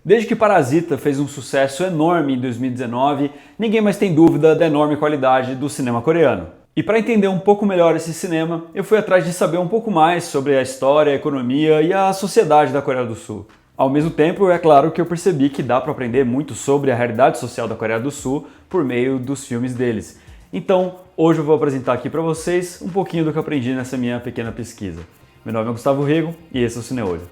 Desde que Parasita fez um sucesso enorme em 2019, ninguém mais tem dúvida da enorme qualidade do cinema coreano. E para entender um pouco melhor esse cinema, eu fui atrás de saber um pouco mais sobre a história, a economia e a sociedade da Coreia do Sul. Ao mesmo tempo, é claro que eu percebi que dá para aprender muito sobre a realidade social da Coreia do Sul por meio dos filmes deles. Então, hoje eu vou apresentar aqui para vocês um pouquinho do que eu aprendi nessa minha pequena pesquisa. Meu nome é Gustavo Rego e esse é o Cineolho.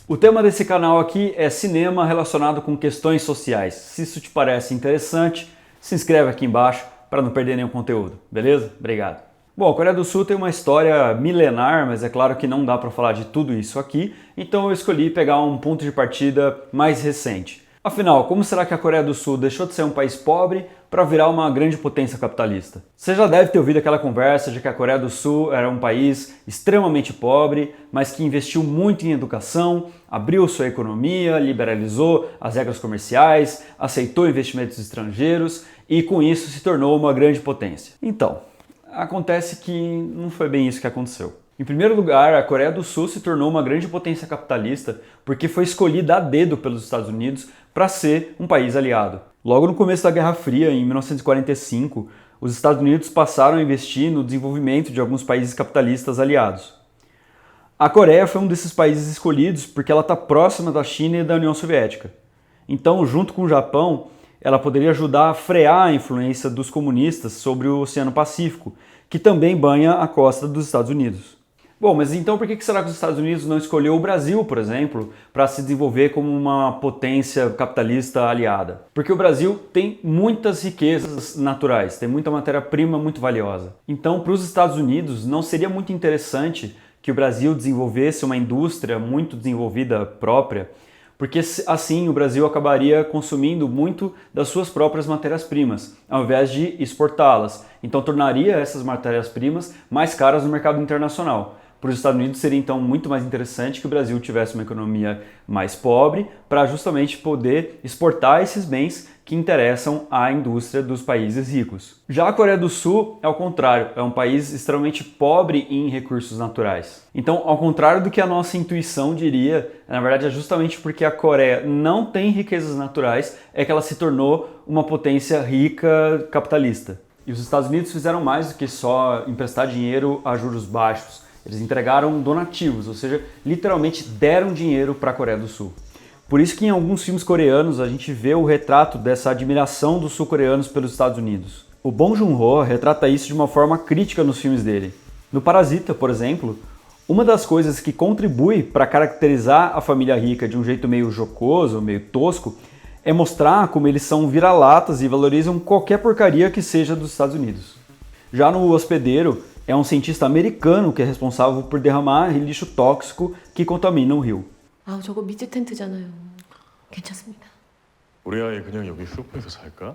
O tema desse canal aqui é cinema relacionado com questões sociais. Se isso te parece interessante, se inscreve aqui embaixo para não perder nenhum conteúdo, beleza? Obrigado. Bom, a Coreia do Sul tem uma história milenar, mas é claro que não dá para falar de tudo isso aqui, então eu escolhi pegar um ponto de partida mais recente. Afinal, como será que a Coreia do Sul deixou de ser um país pobre para virar uma grande potência capitalista? Você já deve ter ouvido aquela conversa de que a Coreia do Sul era um país extremamente pobre, mas que investiu muito em educação, abriu sua economia, liberalizou as regras comerciais, aceitou investimentos estrangeiros e com isso se tornou uma grande potência. Então, acontece que não foi bem isso que aconteceu. Em primeiro lugar, a Coreia do Sul se tornou uma grande potência capitalista porque foi escolhida a dedo pelos Estados Unidos para ser um país aliado. Logo no começo da Guerra Fria, em 1945, os Estados Unidos passaram a investir no desenvolvimento de alguns países capitalistas aliados. A Coreia foi um desses países escolhidos porque ela está próxima da China e da União Soviética. Então, junto com o Japão, ela poderia ajudar a frear a influência dos comunistas sobre o Oceano Pacífico, que também banha a costa dos Estados Unidos. Bom, mas então por que será que os Estados Unidos não escolheu o Brasil, por exemplo, para se desenvolver como uma potência capitalista aliada? Porque o Brasil tem muitas riquezas naturais, tem muita matéria-prima muito valiosa. Então, para os Estados Unidos, não seria muito interessante que o Brasil desenvolvesse uma indústria muito desenvolvida própria, porque assim o Brasil acabaria consumindo muito das suas próprias matérias-primas, ao invés de exportá-las. Então tornaria essas matérias-primas mais caras no mercado internacional. Para os Estados Unidos seria então muito mais interessante que o Brasil tivesse uma economia mais pobre para justamente poder exportar esses bens que interessam à indústria dos países ricos. Já a Coreia do Sul é o contrário, é um país extremamente pobre em recursos naturais. Então, ao contrário do que a nossa intuição diria, na verdade é justamente porque a Coreia não tem riquezas naturais é que ela se tornou uma potência rica capitalista. E os Estados Unidos fizeram mais do que só emprestar dinheiro a juros baixos. Eles entregaram donativos, ou seja, literalmente deram dinheiro para a Coreia do Sul. Por isso que em alguns filmes coreanos a gente vê o retrato dessa admiração dos sul-coreanos pelos Estados Unidos. O Bong Joon-ho retrata isso de uma forma crítica nos filmes dele. No Parasita, por exemplo, uma das coisas que contribui para caracterizar a família rica de um jeito meio jocoso, meio tosco, é mostrar como eles são vira-latas e valorizam qualquer porcaria que seja dos Estados Unidos. Já no Hospedeiro, é um cientista americano que é responsável por derramar lixo tóxico que contamina o rio. 아, 저거 미제 텐트잖아요. 괜찮습니다. 우리 아이 그냥 여기 슈퍼에서 살까?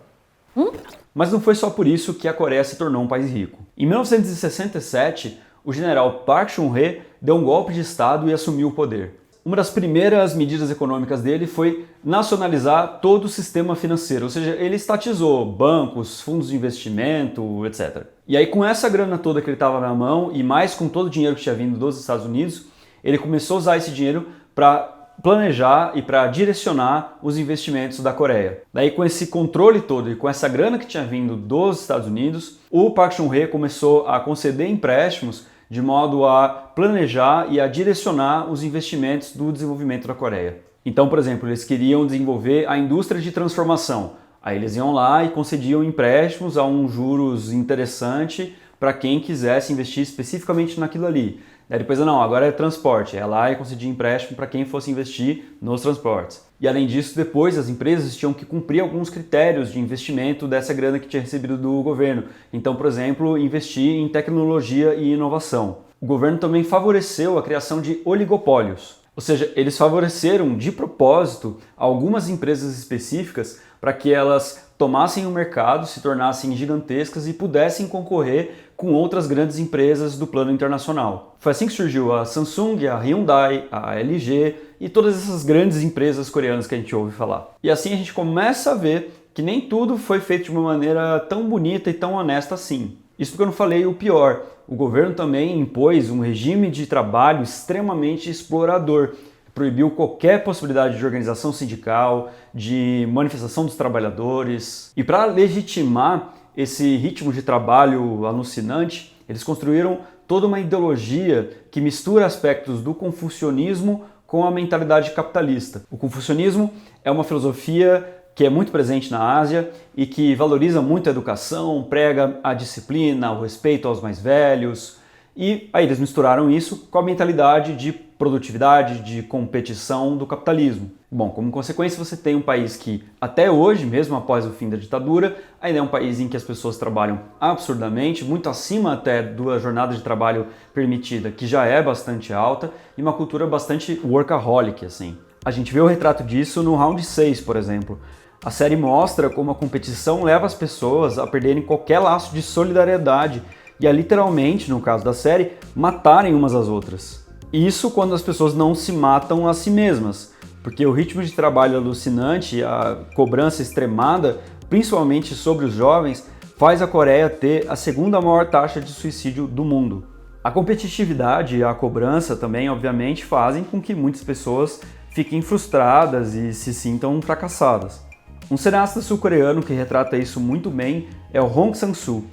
Mas não foi só por isso que a Coreia se tornou um país rico. Em 1967, o general Park Chung-hee deu um golpe de estado e assumiu o poder. Uma das primeiras medidas econômicas dele foi nacionalizar todo o sistema financeiro, ou seja, ele estatizou bancos, fundos de investimento, etc. E aí com essa grana toda que ele estava na mão e mais com todo o dinheiro que tinha vindo dos Estados Unidos, ele começou a usar esse dinheiro para planejar e para direcionar os investimentos da Coreia. Daí com esse controle todo e com essa grana que tinha vindo dos Estados Unidos, o Park Chung-hee começou a conceder empréstimos de modo a planejar e a direcionar os investimentos do desenvolvimento da Coreia. Então, por exemplo, eles queriam desenvolver a indústria de transformação. Aí eles iam lá e concediam empréstimos a um juros interessante para quem quisesse investir especificamente naquilo ali. Daí depois, não, agora é transporte. É lá e concedia empréstimo para quem fosse investir nos transportes. E além disso, depois as empresas tinham que cumprir alguns critérios de investimento dessa grana que tinha recebido do governo. Então, por exemplo, investir em tecnologia e inovação. O governo também favoreceu a criação de oligopólios. Ou seja, eles favoreceram de propósito algumas empresas específicas para que elas tomassem o mercado, se tornassem gigantescas e pudessem concorrer com outras grandes empresas do plano internacional. Foi assim que surgiu a Samsung, a Hyundai, a LG e todas essas grandes empresas coreanas que a gente ouve falar. E assim a gente começa a ver que nem tudo foi feito de uma maneira tão bonita e tão honesta assim. Isso porque eu não falei o pior. o governo também impôs um regime de trabalho extremamente explorador. Proibiu qualquer possibilidade de organização sindical, de manifestação dos trabalhadores. E para legitimar esse ritmo de trabalho alucinante, eles construíram toda uma ideologia que mistura aspectos do confucionismo com a mentalidade capitalista. O confucionismo é uma filosofia que é muito presente na Ásia e que valoriza muito a educação, prega a disciplina, o respeito aos mais velhos. E aí eles misturaram isso com a mentalidade de produtividade, de competição do capitalismo. Bom, como consequência você tem um país que até hoje, mesmo após o fim da ditadura, ainda é um país em que as pessoas trabalham absurdamente, muito acima até da jornada de trabalho permitida, que já é bastante alta, e uma cultura bastante workaholic, assim. A gente vê o retrato disso no Round 6, por exemplo. A série mostra como a competição leva as pessoas a perderem qualquer laço de solidariedade e a literalmente, no caso da série, matarem umas às outras. Isso quando as pessoas não se matam a si mesmas, porque o ritmo de trabalho alucinante, a cobrança extremada, principalmente sobre os jovens, faz a Coreia ter a segunda maior taxa de suicídio do mundo. A competitividade e a cobrança também, obviamente, fazem com que muitas pessoas fiquem frustradas e se sintam fracassadas. Um cineasta sul-coreano que retrata isso muito bem é o Hong Sang-soo.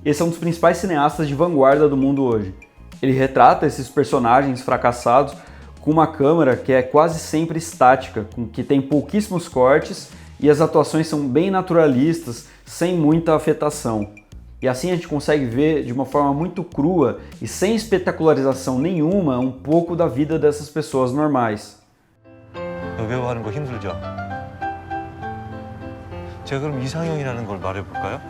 Esse é um dos principais cineastas de vanguarda do mundo hoje. Ele retrata esses personagens fracassados com uma câmera que é quase sempre estática, que tem pouquíssimos cortes e as atuações são bem naturalistas, sem muita afetação. E assim a gente consegue ver de uma forma muito crua e sem espetacularização nenhuma um pouco da vida dessas pessoas normais. 배우하는 거 힘들죠? 제가 그럼 이상형이라는 걸 말해볼까요?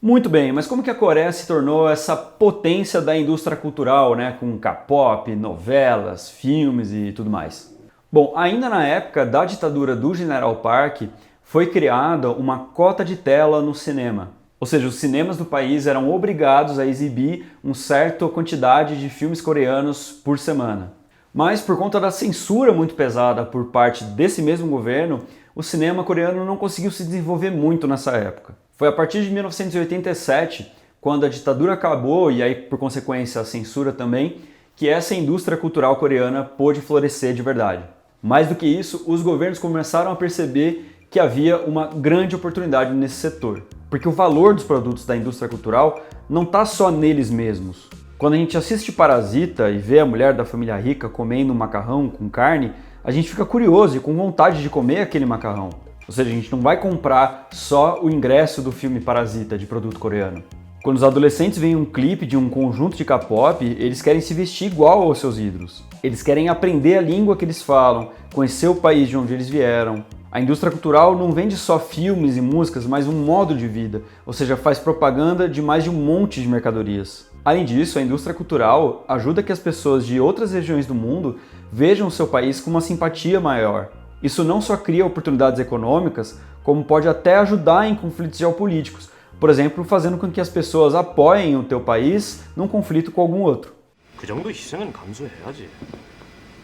Muito bem, mas como que a Coreia se tornou essa potência da indústria cultural, né, com K-pop, novelas, filmes e tudo mais? Bom, ainda na época da ditadura do General Park, foi criada uma cota de tela no cinema. Ou seja, os cinemas do país eram obrigados a exibir uma certa quantidade de filmes coreanos por semana. Mas por conta da censura muito pesada por parte desse mesmo governo, o cinema coreano não conseguiu se desenvolver muito nessa época. Foi a partir de 1987, quando a ditadura acabou e aí por consequência a censura também, que essa indústria cultural coreana pôde florescer de verdade. Mais do que isso, os governos começaram a perceber que havia uma grande oportunidade nesse setor, porque o valor dos produtos da indústria cultural não está só neles mesmos. Quando a gente assiste Parasita e vê a mulher da família rica comendo um macarrão com carne, a gente fica curioso e com vontade de comer aquele macarrão. Ou seja, a gente não vai comprar só o ingresso do filme Parasita de produto coreano. Quando os adolescentes veem um clipe de um conjunto de K-pop, eles querem se vestir igual aos seus ídolos. Eles querem aprender a língua que eles falam, conhecer o país de onde eles vieram. A indústria cultural não vende só filmes e músicas, mas um modo de vida, ou seja, faz propaganda de mais de um monte de mercadorias. Além disso, a indústria cultural ajuda que as pessoas de outras regiões do mundo vejam o seu país com uma simpatia maior. Isso não só cria oportunidades econômicas, como pode até ajudar em conflitos geopolíticos, por exemplo, fazendo com que as pessoas apoiem o teu país num conflito com algum outro. 그 정도 희생은 감수해야지.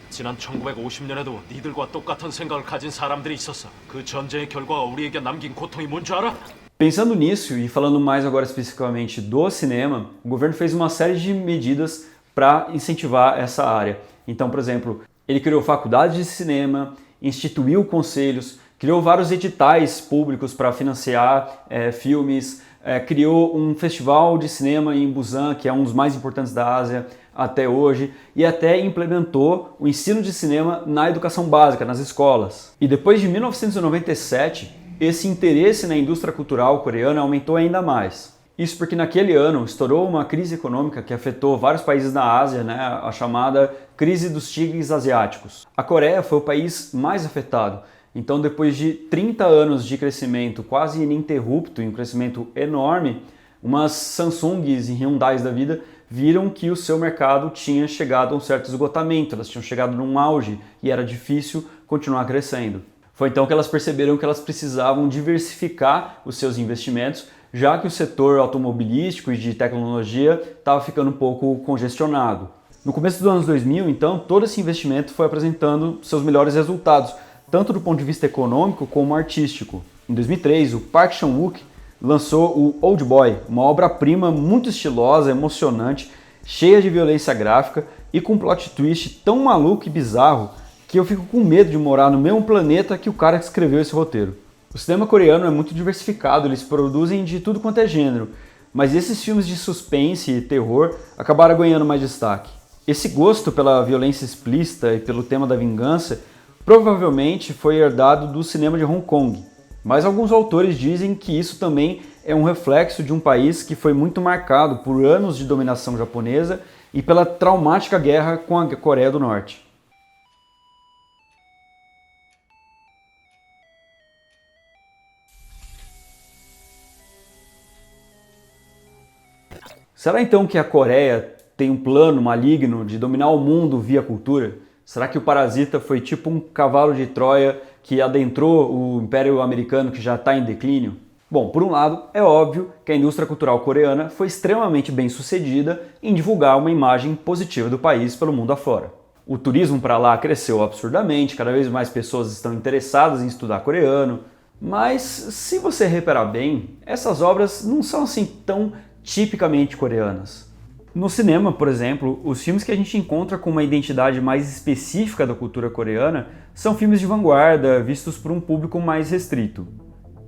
지난 1950년에도 니들과 똑같은 생각을 가진 사람들이 있었어. 그 전쟁의 결과가 우리에게 남긴 고통이 뭔지 알아? Pensando nisso, e falando mais agora especificamente do cinema, o governo fez uma série de medidas para incentivar essa área. Então, por exemplo, ele criou faculdades de cinema, instituiu conselhos, criou vários editais públicos para financiar filmes, criou um festival de cinema em Busan, que é um dos mais importantes da Ásia até hoje, e até implementou o ensino de cinema na educação básica, nas escolas. E depois de 1997, esse interesse na indústria cultural coreana aumentou ainda mais. Isso porque naquele ano estourou uma crise econômica que afetou vários países da Ásia, né, a chamada crise dos tigres asiáticos. A Coreia foi o país mais afetado. Então, depois de 30 anos de crescimento quase ininterrupto e um crescimento enorme, umas Samsungs e Hyundais da vida viram que o seu mercado tinha chegado a um certo esgotamento, elas tinham chegado num auge e era difícil continuar crescendo. Foi então que elas perceberam que elas precisavam diversificar os seus investimentos, já que o setor automobilístico e de tecnologia estava ficando um pouco congestionado. No começo dos anos 2000, então, todo esse investimento foi apresentando seus melhores resultados, tanto do ponto de vista econômico como artístico. Em 2003, o Park Chan-wook lançou o Old Boy, uma obra-prima muito estilosa, emocionante, cheia de violência gráfica e com um plot twist tão maluco e bizarro que eu fico com medo de morar no mesmo planeta que o cara que escreveu esse roteiro. O cinema coreano é muito diversificado, eles produzem de tudo quanto é gênero, mas esses filmes de suspense e terror acabaram ganhando mais destaque. Esse gosto pela violência explícita e pelo tema da vingança provavelmente foi herdado do cinema de Hong Kong, mas alguns autores dizem que isso também é um reflexo de um país que foi muito marcado por anos de dominação japonesa e pela traumática guerra com a Coreia do Norte. Será então que a Coreia tem um plano maligno de dominar o mundo via cultura? Será que o Parasita foi tipo um cavalo de Troia que adentrou o Império Americano que já está em declínio? Bom, por um lado, é óbvio que a indústria cultural coreana foi extremamente bem sucedida em divulgar uma imagem positiva do país pelo mundo afora. O turismo para lá cresceu absurdamente, cada vez mais pessoas estão interessadas em estudar coreano, mas se você reparar bem, essas obras não são assim tão tipicamente coreanas. No cinema, por exemplo, os filmes que a gente encontra com uma identidade mais específica da cultura coreana são filmes de vanguarda, vistos por um público mais restrito.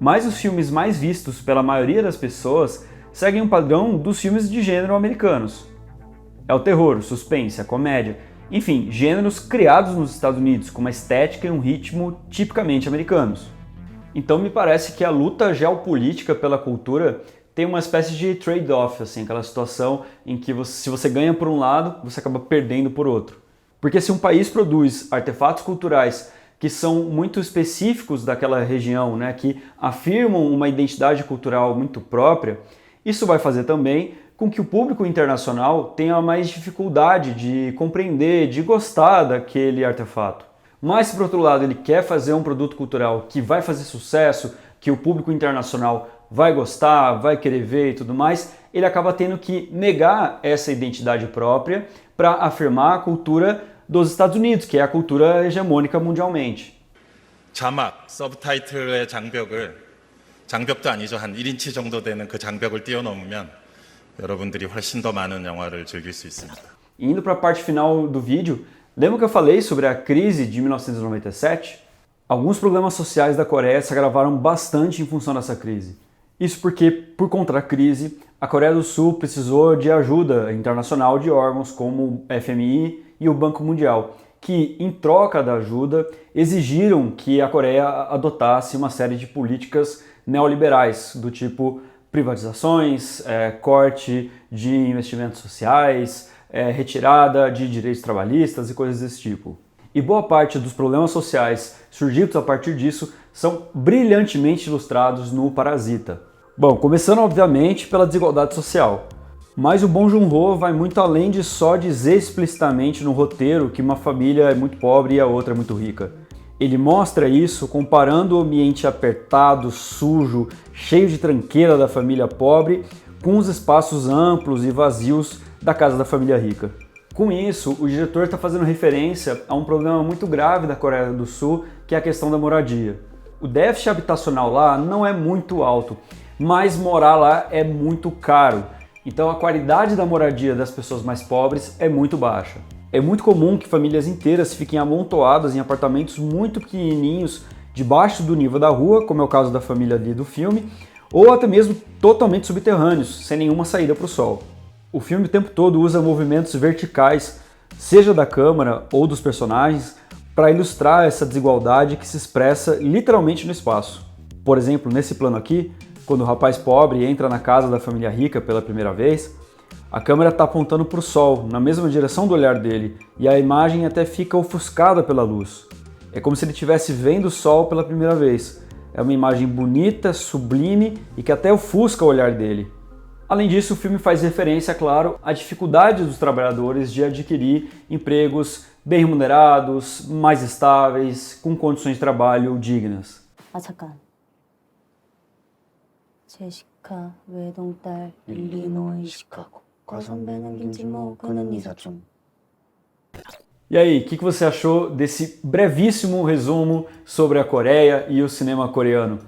Mas os filmes mais vistos pela maioria das pessoas seguem um padrão dos filmes de gênero americanos. É o terror, o suspense, a comédia, enfim, gêneros criados nos Estados Unidos com uma estética e um ritmo tipicamente americanos. Então me parece que a luta geopolítica pela cultura tem uma espécie de trade-off, assim, aquela situação em que se você ganha por um lado, você acaba perdendo por outro. Porque se um país produz artefatos culturais que são muito específicos daquela região, né, que afirmam uma identidade cultural muito própria, isso vai fazer também com que o público internacional tenha mais dificuldade de compreender, de gostar daquele artefato. Mas se por outro lado ele quer fazer um produto cultural que vai fazer sucesso, que o público internacional vai gostar, vai querer ver e tudo mais, ele acaba tendo que negar essa identidade própria para afirmar a cultura dos Estados Unidos, que é a cultura hegemônica mundialmente. 자막, 서브타이틀의 장벽도 아니죠. 한 1인치 정도 되는 그 장벽을 뛰어넘으면 여러분들이 훨씬 더 많은 영화를 즐길 수 있습니다. Indo para a parte final do vídeo, lembra que eu falei sobre a crise de 1997? Alguns problemas sociais da Coreia se agravaram bastante em função dessa crise. Isso porque, por conta da crise, a Coreia do Sul precisou de ajuda internacional de órgãos como o FMI e o Banco Mundial, que, em troca da ajuda, exigiram que a Coreia adotasse uma série de políticas neoliberais, do tipo privatizações, corte de investimentos sociais, retirada de direitos trabalhistas e coisas desse tipo. E boa parte dos problemas sociais surgidos a partir disso são brilhantemente ilustrados no Parasita. Bom, começando obviamente pela desigualdade social. Mas o Bong Joon-ho vai muito além de só dizer explicitamente no roteiro que uma família é muito pobre e a outra é muito rica. Ele mostra isso comparando o ambiente apertado, sujo, cheio de tranqueira da família pobre com os espaços amplos e vazios da casa da família rica. Com isso, o diretor está fazendo referência a um problema muito grave da Coreia do Sul, que é a questão da moradia. O déficit habitacional lá não é muito alto, mas morar lá é muito caro. Então a qualidade da moradia das pessoas mais pobres é muito baixa. É muito comum que famílias inteiras fiquem amontoadas em apartamentos muito pequenininhos, debaixo do nível da rua, como é o caso da família ali do filme, ou até mesmo totalmente subterrâneos, sem nenhuma saída para o sol. O filme o tempo todo usa movimentos verticais, seja da câmera ou dos personagens, para ilustrar essa desigualdade que se expressa literalmente no espaço. Por exemplo, nesse plano aqui, quando o rapaz pobre entra na casa da família rica pela primeira vez, a câmera está apontando para o sol, na mesma direção do olhar dele, e a imagem até fica ofuscada pela luz. É como se ele estivesse vendo o sol pela primeira vez. É uma imagem bonita, sublime e que até ofusca o olhar dele. Além disso, o filme faz referência, claro, à dificuldade dos trabalhadores de adquirir empregos bem remunerados, mais estáveis, com condições de trabalho dignas. 아 잠깐. 제시카 외동딸 일리노이 시카고 과선배는 김치모 그는 이사촌. E aí, o que você achou desse brevíssimo resumo sobre a Coreia e o cinema coreano?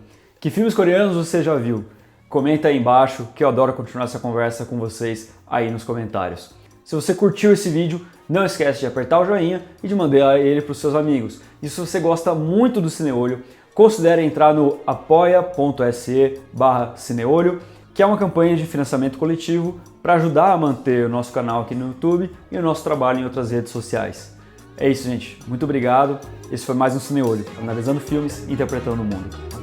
Que filmes coreanos você já viu? Comenta aí embaixo que eu adoro continuar essa conversa com vocês aí nos comentários. Se você curtiu esse vídeo, não esquece de apertar o joinha e de mandar ele para os seus amigos. E se você gosta muito do Cineolho, considere entrar no apoia.se/Cineolho, que é uma campanha de financiamento coletivo para ajudar a manter o nosso canal aqui no YouTube e o nosso trabalho em outras redes sociais. É isso, gente. Muito obrigado. Esse foi mais um Cineolho, analisando filmes e interpretando o mundo.